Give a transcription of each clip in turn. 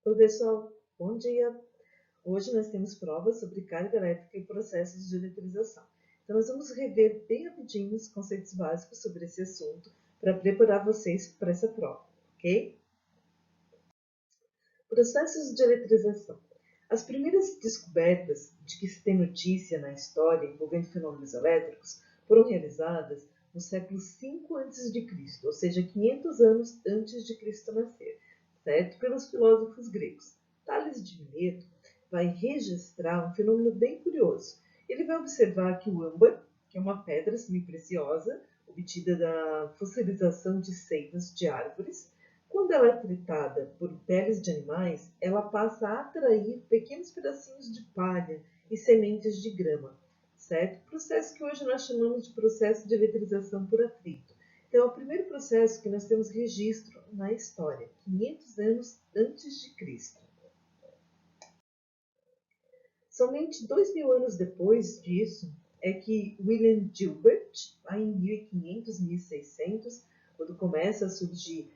Oi, pessoal, bom dia! Hoje nós temos provas sobre carga elétrica e processos de eletrização. Então, nós vamos rever bem rapidinho os conceitos básicos sobre esse assunto para preparar vocês para essa prova, ok? Processos de eletrização. As primeiras descobertas de que se tem notícia na história envolvendo fenômenos elétricos foram realizadas no século V a.C., ou seja, 500 anos antes de Cristo nascer, certo? Pelos filósofos gregos. Tales de Mileto vai registrar um fenômeno bem curioso. Ele vai observar que o âmbar, que é uma pedra semi-preciosa, obtida da fossilização de seivas de árvores, quando ela é tritada por peles de animais, ela passa a atrair pequenos pedacinhos de palha e sementes de grama, certo? Processo que hoje nós chamamos de processo de eletrização por atrito. Então, é o primeiro processo que nós temos registro na história, 500 anos antes de Cristo. Somente 2000 anos depois disso é que William Gilbert, lá em 1500, 1600, quando começa a surgir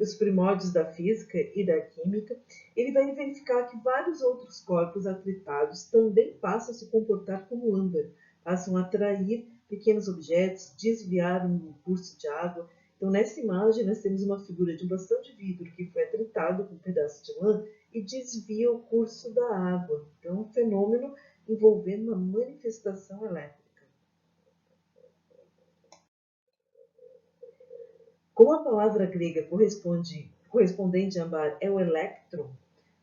os primórdios da física e da química, ele vai verificar que vários outros corpos atritados também passam a se comportar como âmbar, passam a atrair pequenos objetos, desviar um curso de água. Então, nessa imagem, nós temos uma figura de um bastão de vidro que foi atritado com um pedaço de lã e desvia o curso da água. Então, um fenômeno envolvendo uma manifestação elétrica. Como a palavra grega correspondente a ambar é o elétron,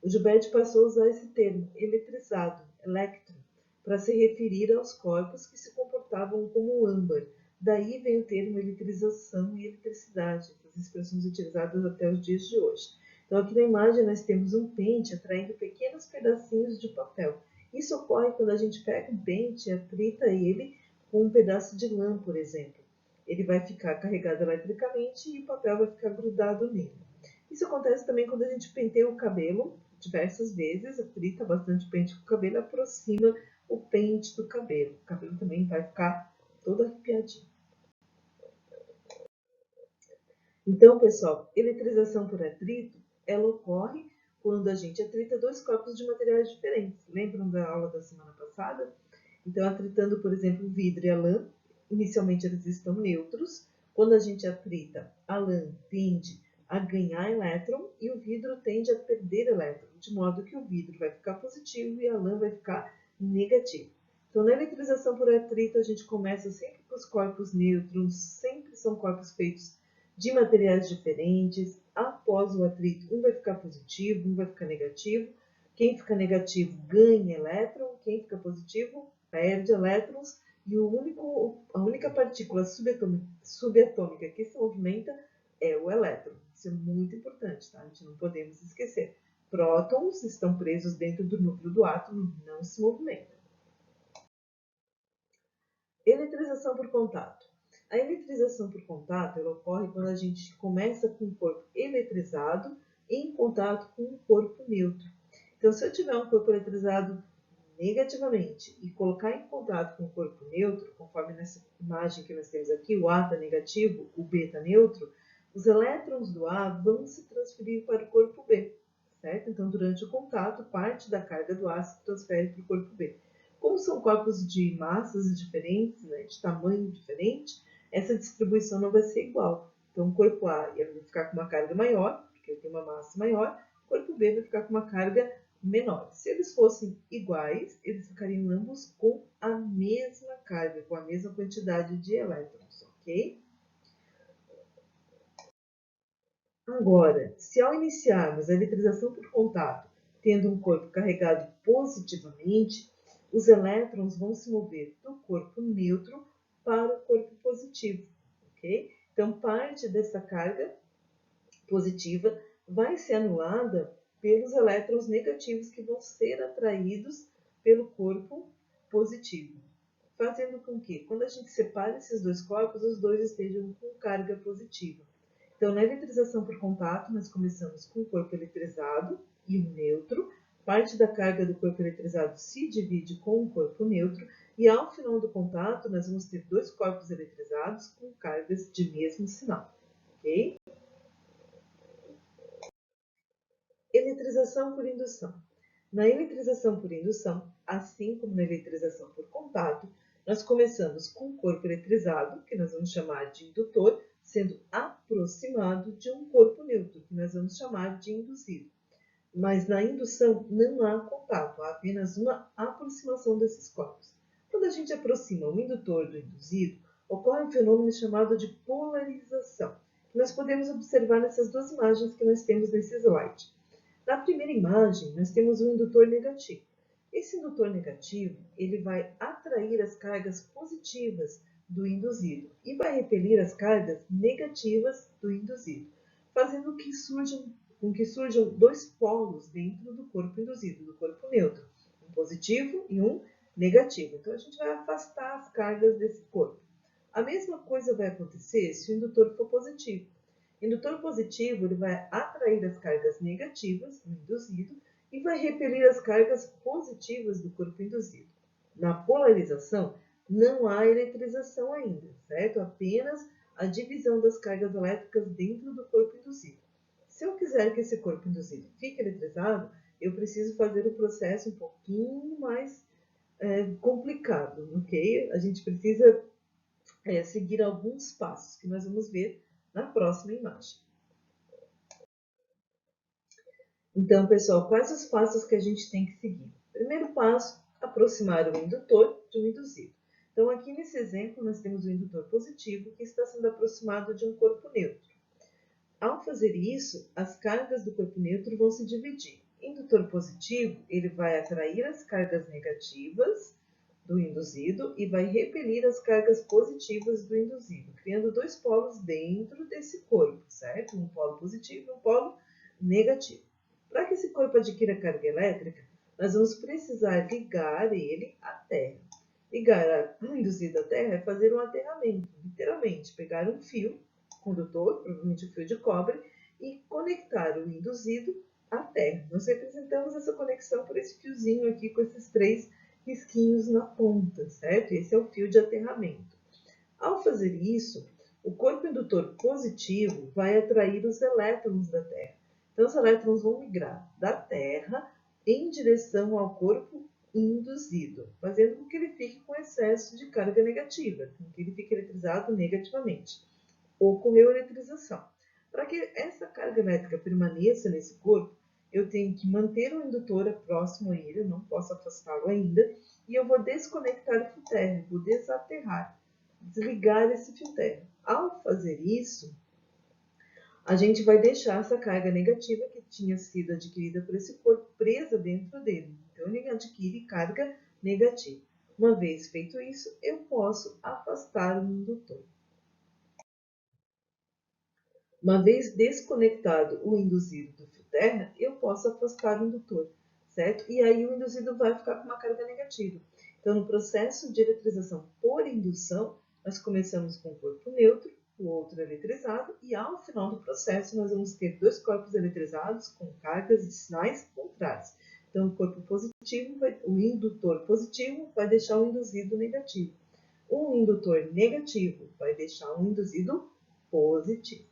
o Gilbert passou a usar esse termo, eletrizado, elétron, para se referir aos corpos que se comportavam como âmbar. Daí vem o termo eletrização e eletricidade, as expressões utilizadas até os dias de hoje. Então, aqui na imagem nós temos um pente atraindo pequenos pedacinhos de papel. Isso ocorre quando a gente pega um pente e atrita ele com um pedaço de lã, por exemplo. Ele vai ficar carregado eletricamente e o papel vai ficar grudado nele. Isso acontece também quando a gente penteia o cabelo diversas vezes, atrita bastante pente com o cabelo, aproxima o pente do cabelo. O cabelo também vai ficar todo arrepiadinho. Então, pessoal, eletrização por atrito, ela ocorre quando a gente atrita dois corpos de materiais diferentes. Lembram da aula da semana passada? Então, atritando, por exemplo, o vidro e a lã, inicialmente eles estão neutros. Quando a gente atrita, a lã tende a ganhar elétron e o vidro tende a perder elétron, de modo que o vidro vai ficar positivo e a lã vai ficar negativo. Então, na eletrização por atrito, a gente começa sempre com os corpos nêutrons, sempre são corpos feitos de materiais diferentes. Após o atrito, um vai ficar positivo, um vai ficar negativo. Quem fica negativo ganha elétron, quem fica positivo perde elétrons, e a única partícula subatômica que se movimenta é o elétron. Isso é muito importante, tá? A gente não podemos esquecer. Prótons estão presos dentro do núcleo do átomo e não se movimentam. Eletrização por contato. A eletrização por contato ela ocorre quando a gente começa com um corpo eletrizado em contato com um corpo neutro. Então, se eu tiver um corpo eletrizado negativamente e colocar em contato com o corpo neutro, conforme nessa imagem que nós temos aqui, o A está negativo, o B está neutro, os elétrons do A vão se transferir para o corpo B, certo? Então, durante o contato, parte da carga do A se transfere para o corpo B. Como são corpos de massas diferentes, né, de tamanho diferente, essa distribuição não vai ser igual. Então, o corpo A vai ficar com uma carga maior, porque ele tem uma massa maior, o corpo B vai ficar com uma carga menor. Se eles fossem iguais, eles ficariam ambos com a mesma carga, com a mesma quantidade de elétrons, ok? Agora, se ao iniciarmos a eletrização por contato, tendo um corpo carregado positivamente, os elétrons vão se mover do corpo neutro para o corpo positivo, ok? Então, parte dessa carga positiva vai ser anulada pelos elétrons negativos que vão ser atraídos pelo corpo positivo, fazendo com que, quando a gente separa esses dois corpos, os dois estejam com carga positiva. Então, na eletrização por contato, nós começamos com o corpo eletrizado e o neutro. Parte da carga do corpo eletrizado se divide com o corpo neutro e, ao final do contato, nós vamos ter dois corpos eletrizados com cargas de mesmo sinal, ok? Eletrização por indução. Na eletrização por indução, assim como na eletrização por contato, nós começamos com um corpo eletrizado, que nós vamos chamar de indutor, sendo aproximado de um corpo neutro, que nós vamos chamar de induzido. Mas na indução não há contato, há apenas uma aproximação desses corpos. Quando a gente aproxima o indutor do induzido, ocorre um fenômeno chamado de polarização, que nós podemos observar nessas duas imagens que nós temos nesse slide. Na primeira imagem, nós temos um indutor negativo. Esse indutor negativo, ele vai atrair as cargas positivas do induzido e vai repelir as cargas negativas do induzido, fazendo com que surjam dois polos dentro do corpo induzido, do corpo neutro, um positivo e um negativo. Então, a gente vai afastar as cargas desse corpo. A mesma coisa vai acontecer se o indutor for positivo. O indutor positivo ele vai atrair as cargas negativas do induzido e vai repelir as cargas positivas do corpo induzido. Na polarização, não há eletrização ainda, certo? Apenas a divisão das cargas elétricas dentro do corpo induzido. Se eu quiser que esse corpo induzido fique eletrizado, eu preciso fazer o processo um pouquinho mais complicado, ok? A gente precisa seguir alguns passos que nós vamos ver na próxima imagem. Então, pessoal, quais os passos que a gente tem que seguir? Primeiro passo, aproximar o indutor de um induzido. Então, aqui nesse exemplo, nós temos o indutor positivo que está sendo aproximado de um corpo neutro. Ao fazer isso, as cargas do corpo neutro vão se dividir. Indutor positivo, ele vai atrair as cargas negativas do induzido e vai repelir as cargas positivas do induzido, criando dois polos dentro desse corpo, certo? Um polo positivo e um polo negativo. Para que esse corpo adquira carga elétrica, nós vamos precisar ligar ele à terra. Ligar o induzido à terra é fazer um aterramento, literalmente, pegar um fio condutor, provavelmente um fio de cobre, e conectar o induzido à terra. Nós representamos essa conexão por esse fiozinho aqui com esses três risquinhos na ponta, certo? Esse é o fio de aterramento. Ao fazer isso, o corpo indutor positivo vai atrair os elétrons da Terra. Então, os elétrons vão migrar da Terra em direção ao corpo induzido, fazendo com que ele fique com excesso de carga negativa, com que ele fique eletrizado negativamente. Ocorreu eletrização. Para que essa carga elétrica permaneça nesse corpo, eu tenho que manter o indutor próximo a ele, eu não posso afastá-lo ainda, e eu vou desconectar o fio terra, vou desaterrar, desligar esse fio terra. Ao fazer isso, a gente vai deixar essa carga negativa que tinha sido adquirida por esse corpo presa dentro dele. Então, ele adquire carga negativa. Uma vez feito isso, eu posso afastar o indutor. Uma vez desconectado o induzido do fio terra, eu posso afastar o indutor, certo? E aí o induzido vai ficar com uma carga negativa. Então, no processo de eletrização por indução, nós começamos com um corpo neutro, o outro eletrizado, e ao final do processo nós vamos ter dois corpos eletrizados com cargas e sinais contrários. Então, o corpo positivo, o indutor positivo vai deixar o induzido negativo. O indutor negativo vai deixar o induzido positivo.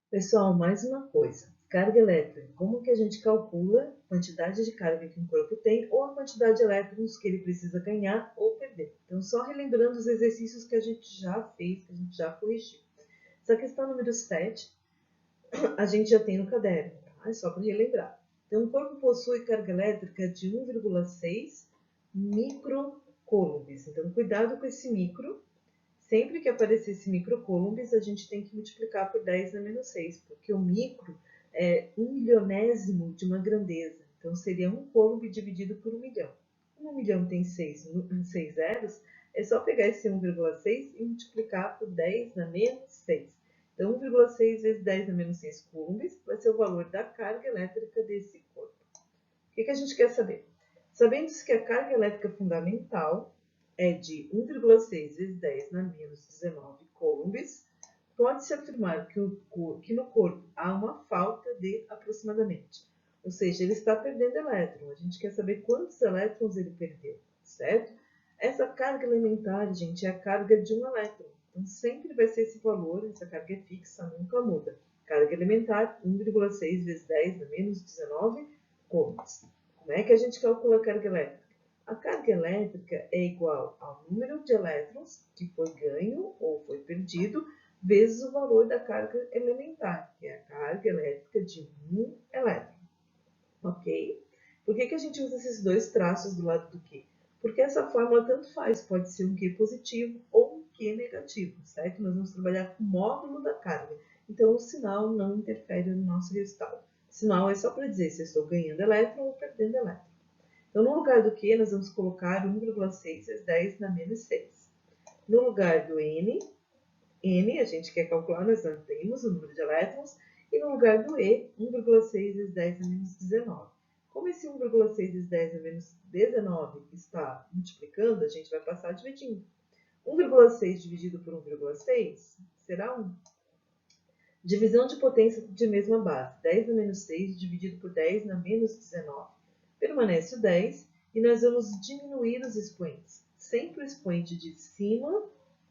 Pessoal, mais uma coisa. Carga elétrica. Como que a gente calcula a quantidade de carga que um corpo tem ou a quantidade de elétrons que ele precisa ganhar ou perder? Então, só relembrando os exercícios que a gente já fez, que a gente já corrigiu. Essa questão número 7, a gente já tem no caderno, tá? É só para relembrar. Então, o corpo possui carga elétrica de 1,6 microcoulombs. Então, cuidado com esse micro. Sempre que aparecer esse microcoulombs, a gente tem que multiplicar por 10 na menos 6, porque o micro é 1 milionésimo de uma grandeza. Então, seria 1 coulomb dividido por 1 milhão. 1 milhão tem 6 zeros, é só pegar esse 1,6 e multiplicar por 10 na menos 6. Então, 1,6 vezes 10 na menos 6 coulombs vai ser o valor da carga elétrica desse corpo. O que a gente quer saber? Sabendo-se que a carga elétrica fundamental é de 1,6 vezes 10 na menos 19 coulombs, pode-se afirmar que no corpo há uma falta de aproximadamente. Ou seja, ele está perdendo elétron. A gente quer saber quantos elétrons ele perdeu, certo? Essa carga elementar, gente, é a carga de um elétron. Então, sempre vai ser esse valor, essa carga é fixa, nunca muda. Carga elementar, 1,6 vezes 10 na menos 19 coulombs. Como é que a gente calcula a carga elétrica? A carga elétrica é igual ao número de elétrons que foi ganho ou foi perdido, vezes o valor da carga elementar, que é a carga elétrica de 1 elétron. Ok? Por que a gente usa esses dois traços do lado do Q? Porque essa fórmula tanto faz, pode ser um Q positivo ou um Q negativo, certo? Nós vamos trabalhar com o módulo da carga. Então, o sinal não interfere no nosso resultado. O sinal é só para dizer se eu estou ganhando elétron ou perdendo elétron. Então, no lugar do Q, nós vamos colocar 1,6 vezes 10 na menos 6. No lugar do N a gente quer calcular, nós não temos o número de elétrons. E no lugar do E, 1,6 vezes 10 a menos 19. Como esse 1,6 vezes 10 a menos 19 está multiplicando, a gente vai passar dividindo. 1,6 dividido por 1,6 será 1. Divisão de potência de mesma base. 10 na menos 6 dividido por 10 na menos 19. Permanece o 10 e nós vamos diminuir os expoentes. Sempre o expoente de cima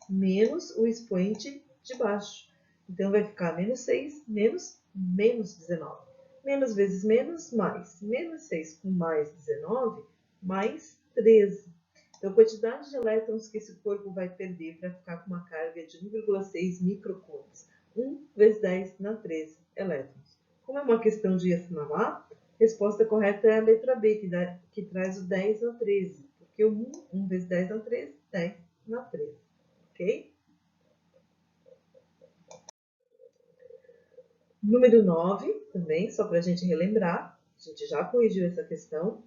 menos o expoente de baixo. Então, vai ficar menos 6 menos 19. Menos vezes menos, mais. Menos 6 com mais 19, mais 13. Então, a quantidade de elétrons que esse corpo vai perder para ficar com uma carga de 1,6 microcoulombs. 1 vezes 10 na 13 elétrons. Como é uma questão de assinalar, a resposta correta é a letra B, que traz o 10 na 13. Porque o 1 vezes 10 na 13, 10 na 13. Ok? Número 9, também, só para a gente relembrar, a gente já corrigiu essa questão.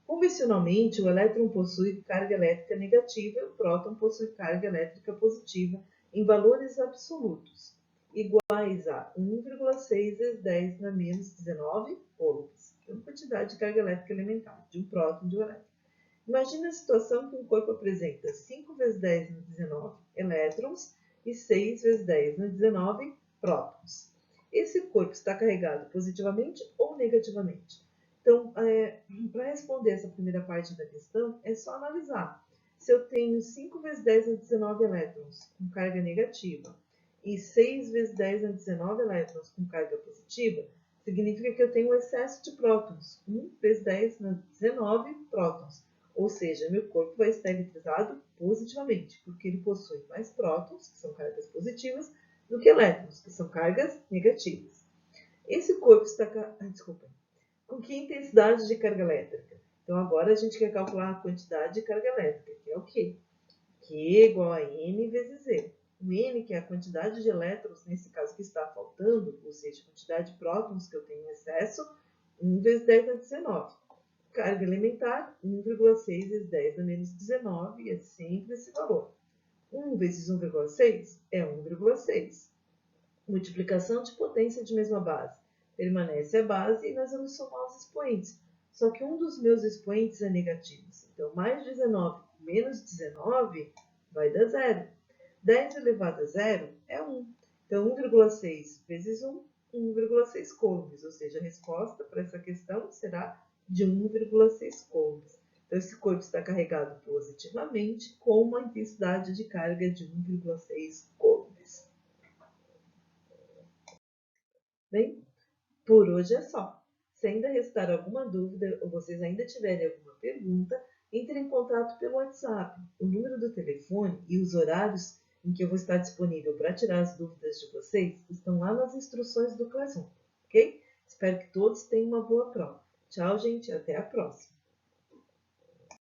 Convencionalmente, o elétron possui carga elétrica negativa e o próton possui carga elétrica positiva em valores absolutos, iguais a 1,6 vezes 10 na menos 19 coulombs. Então, quantidade de carga elétrica elementar de um próton e de um elétron. Imagina a situação que um corpo apresenta 5 vezes 10 na 19 elétrons e 6 vezes 10 na 19 prótons. Esse corpo está carregado positivamente ou negativamente? Então, para responder essa primeira parte da questão, é só analisar. Se eu tenho 5 vezes 10 na 19 elétrons com carga negativa e 6 vezes 10 na 19 elétrons com carga positiva, significa que eu tenho um excesso de prótons, 1 vezes 10 na 19 prótons. Ou seja, meu corpo vai estar eletrizado positivamente, porque ele possui mais prótons, que são cargas positivas, do que elétrons, que são cargas negativas. Esse corpo está... com que intensidade de carga elétrica? Então, agora a gente quer calcular a quantidade de carga elétrica, que é o quê? Q é igual a N vezes E. O N, que é a quantidade de elétrons, nesse caso que está faltando, ou seja, a quantidade de prótons que eu tenho em excesso, 1 vezes 10 na 19. Carga elementar, 1,6 vezes 10 a menos 19, é sempre esse valor. 1 vezes 1,6 é 1,6. Multiplicação de potência de mesma base. Permanece a base e nós vamos somar os expoentes. Só que um dos meus expoentes é negativo. Então, mais 19 menos 19 vai dar 0. 10 elevado a 0 é 1. Então, 1,6 vezes 1, 1,6 coulombs. Ou seja, a resposta para essa questão será de 1,6 coulombs. Então, esse corpo está carregado positivamente com uma intensidade de carga de 1,6 coulombs. Bem, por hoje é só. Se ainda restar alguma dúvida ou vocês ainda tiverem alguma pergunta, entre em contato pelo WhatsApp. O número do telefone e os horários em que eu vou estar disponível para tirar as dúvidas de vocês estão lá nas instruções do Classroom, ok? Espero que todos tenham uma boa prova. Tchau, gente, até a próxima!